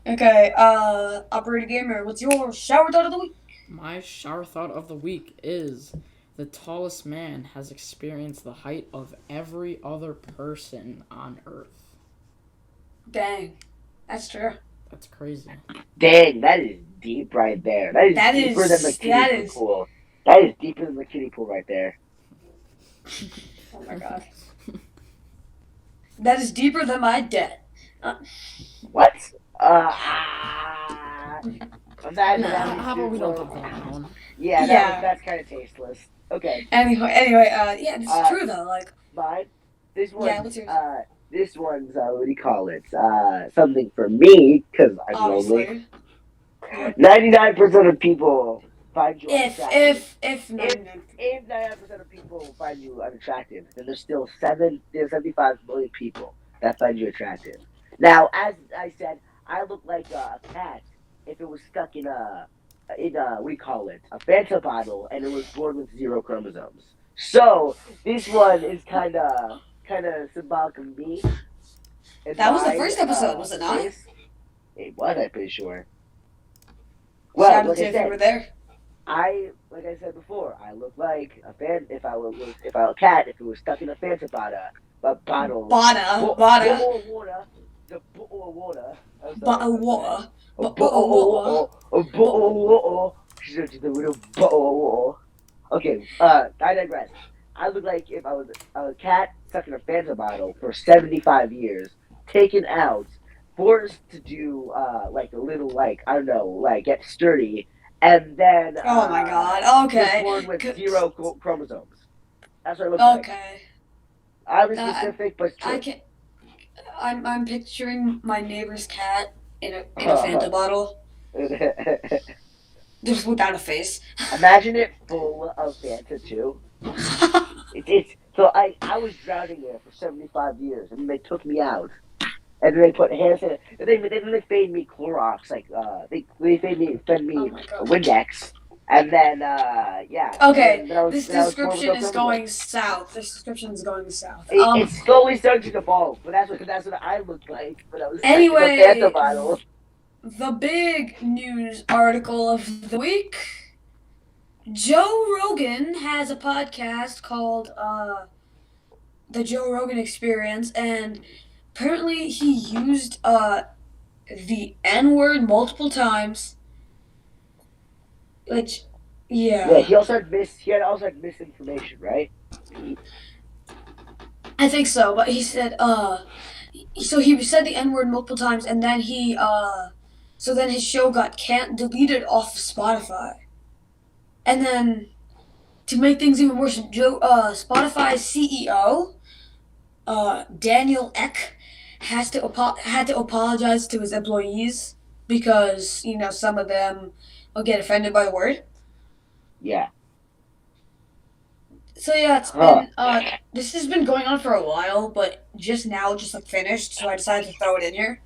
Okay, Operator Gamer, what's your shower thought of the week? My shower thought of the week is the tallest man has experienced the height of every other person on Earth. Dang, that's true. That's crazy. Dang, that is deep right there. That is deeper than the kiddie pool. That is deeper than the kiddie pool right there. Oh my god. That is deeper than my debt. What? Imagine How about we don't talk about that one? Yeah, that's kind of tasteless. Okay. Anyway, yeah, it's true though. Like mine. This one. Yeah, what's yours? This one's what do you call it? Something for me because I'm obviously. lonely. 99% of people find you unattractive. If 99% of people find you unattractive, then there's still 75 million people that find you attractive. Now, as I said, I look like a cat if it was stuck in a we call it a Fanta bottle and it was born with 0 chromosomes. So this one is kind of symbolic of me. That was the first episode, was it not? Case. It was, I'm pretty sure. Well, shout out to if you were there. Like I said before, I look like a fan. If I were a cat, if it was stuck in a Fanta bottle, water. Okay, I digress. I look like if I was a cat stuck in a Fanta bottle for 75 years, taken out, forced to do like a little I don't know, get sturdy, and then Oh my god. was Okay. born with 0 chromosomes. That's what it looks like. Okay. Oddly I, specific, but I true. can. I'm picturing my neighbor's cat in a Fanta bottle, just without a face. Imagine it full of Fanta too. It's so I was drowning there for 75 years, and they took me out, and then they put hand sanitizer. Then they fed me Clorox, they fed Oh me my a god. Windex, and then yeah, Okay, then I was this then I was born with description no is chromosomes. going south. This description is going south. It's slowly starting to evolve, but that's what I looked like when I was stuck in a Fanta Anyway, bottle. the big news article of the week. Joe Rogan has a podcast called The Joe Rogan Experience, and apparently he used the N word multiple times. Which, Yeah, yeah, he had also had misinformation, right? I think so. But he said so he said the N word multiple times, and then so then his show got deleted off of Spotify, and then to make things even worse, Spotify's CEO, Daniel Ek, had to apologize to his employees because some of them will get offended by the word. Yeah. So yeah, it's been this has been going on for a while, but just now just finished, so I decided to throw it in here.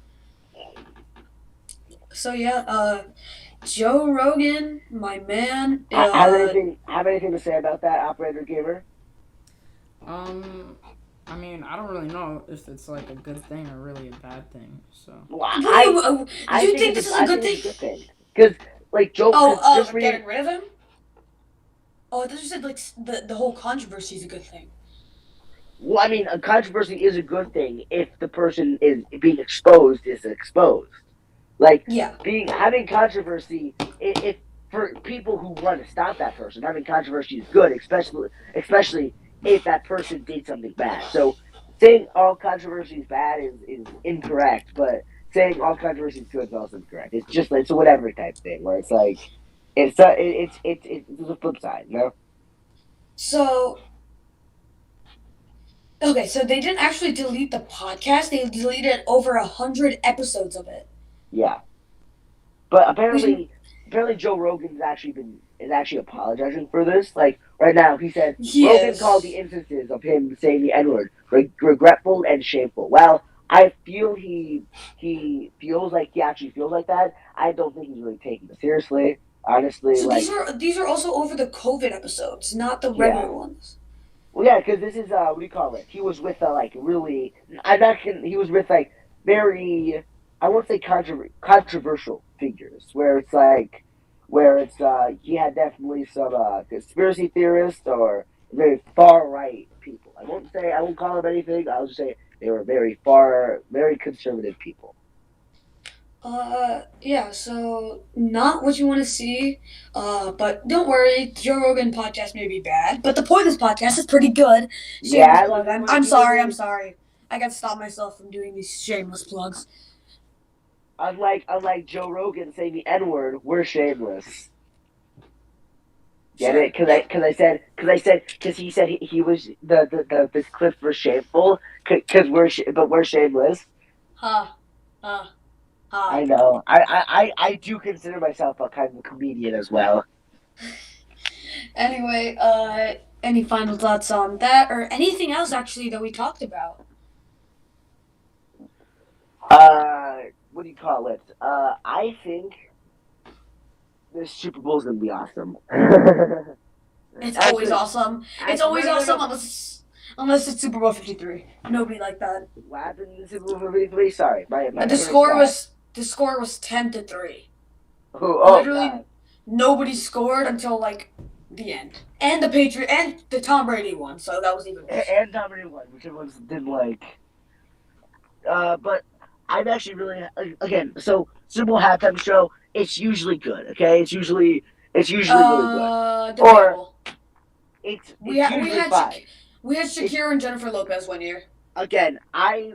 So yeah, Joe Rogan, my man. Have anything to say about that, Operator Gamer? I mean, I don't really know if it's like a good thing or really a bad thing. So. Well, Do you think this is a good thing? Because Joe. Getting rid of him. Oh, I thought you said the whole controversy is a good thing. Well, I mean, a controversy is a good thing if the person is being exposed is exposed. Yeah. Having controversy, if for people who want to stop that person, having controversy is good, especially if that person did something bad. So saying all controversy is bad is incorrect, but saying all controversy is good is also incorrect. It's just it's a whatever type thing where it's it's a flip side, you know. So. Okay, so they didn't actually delete the podcast. They deleted over 100 episodes of it. Yeah, but apparently Joe Rogan is actually apologizing for this. Right now, he said Rogan called the instances of him saying the N-word regretful and shameful. Well, I feel he feels like he actually feels like that. I don't think he's really taking it seriously, honestly. So these are also over the COVID episodes, not the regular ones. Well, yeah, because this is what do you call it? He was with really. He was with very. I won't say controversial figures where it's he had definitely some conspiracy theorists or very far right people. I won't call them anything. I'll just say they were very conservative people. Yeah, so not what you want to see, but don't worry, Joe Rogan podcast may be bad, but the point of this podcast is pretty good. Shameless plug. I'm sorry. I gotta stop myself from doing these shameless plugs. Unlike Joe Rogan saying the N-word, we're shameless. Get Sure. it? Because he said he was the clips were shameful because we're shameless. I know. I do consider myself a kind of a comedian as well. Anyway, any final thoughts on that or anything else actually that we talked about? What do you call it? I think this Super Bowl is gonna be awesome. It's always awesome. It's always awesome unless it's Super Bowl 53. Nobody like that. What happened in the Super Bowl 53? Sorry, The score was 10-3. Literally, God. nobody scored until the end, and the Tom Brady won, so that was even worse. And Tom Brady won, which everyone didn't like. But I'm actually really so Super Bowl halftime show. It's usually good. Okay, it's usually really good. Debatable. It's usually fine. We had Shakira and Jennifer Lopez one year. Again, my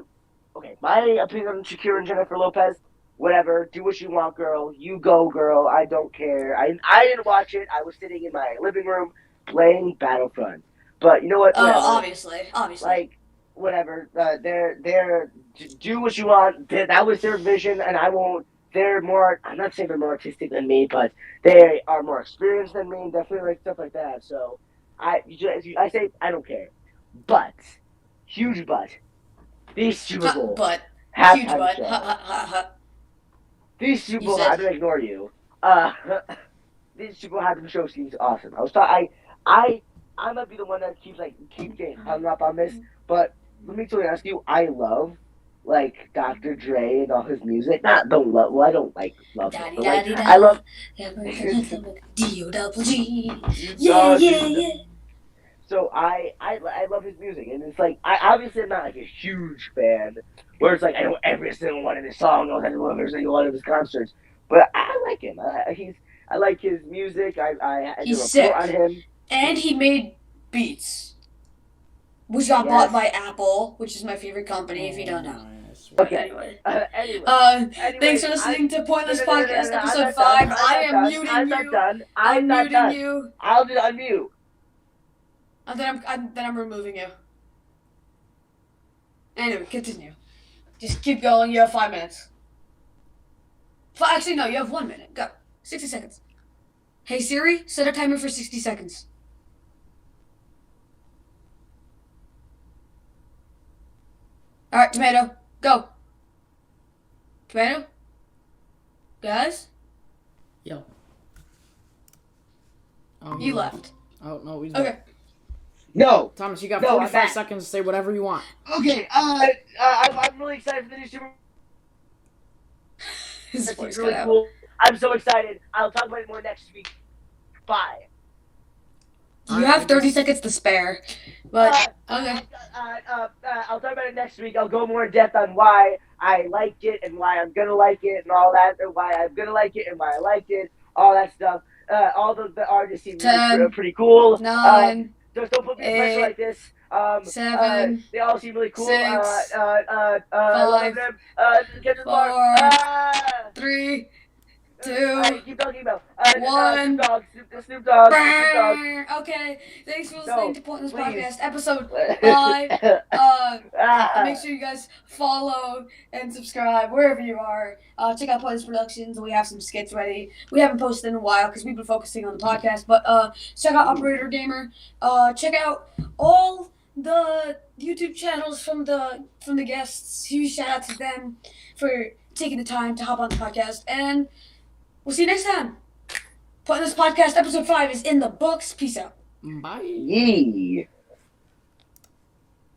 opinion on Shakira and Jennifer Lopez. Whatever, do what you want, girl. You go, girl. I don't care. I didn't watch it. I was sitting in my living room playing Battlefront. But you know what? Whatever. Obviously. Like, whatever. They're do what you want. That was their vision, and I won't. They're more. I'm not saying they're more artistic than me, but they are more experienced than me. Definitely like stuff like that. So I say I don't care. But huge but. These Super Bowl halftime show. These Super Bowl. I'm gonna ignore you. These Super Bowl halftime show seems awesome. I might be the one that keeps getting hung up on this, but let me totally ask you. I love like Dr. Dre and all his music. I don't love him. But, I love D-O-double-G. Yeah. So I love his music, and it's like obviously I'm not like a huge fan, where it's like I know every single one of his songs, I know every single one of his concerts, but I like him. I like his music. He's sick on him, and he made Beats, which got bought by Apple, which is my favorite company. If you don't know. Okay. Anyway. Anyway, Thanks for listening to Pointless Podcast episode 5. I am muting you. I'm not done. I'm muting you. I'll just unmute. And then I'm removing you. Anyway, continue. Just keep going. You have 5 minutes. Actually, no, you have 1 minute. Go. 60 seconds. Hey Siri, set a timer for 60 seconds. Alright, Tomato, go. Tomato? Guys? Yo. You left. Oh, no, he's okay. No. Thomas, you got 45 seconds to say whatever you want. Okay, I'm really excited for the new Super This It's really cool. I'm so excited. I'll talk about it more next week. Bye. You have 30 seconds to spare. But, okay. I'll talk about it next week. I'll go more in depth on why I liked it and why I'm gonna like it and all that, and why I'm gonna like it and why I liked it, all that stuff. All the artists seem pretty cool. 9, Just don't put me in pressure like this. 7, they all seem really cool. 6, 5, 4, 3, 2, keep talking about 1. Snoop Dogg. Okay, thanks for listening to Pointless Podcast, episode 5. Make sure you guys follow and subscribe wherever you are. Check out Pointless Productions. We have some skits ready. We haven't posted in a while because we've been focusing on the podcast. But check out Operator Gamer. Check out all the YouTube channels from the guests. Huge shout out to them for taking the time to hop on the podcast. And we'll see you next time. Pointless Podcast episode 5 is in the books. Peace out. Bye. Yee.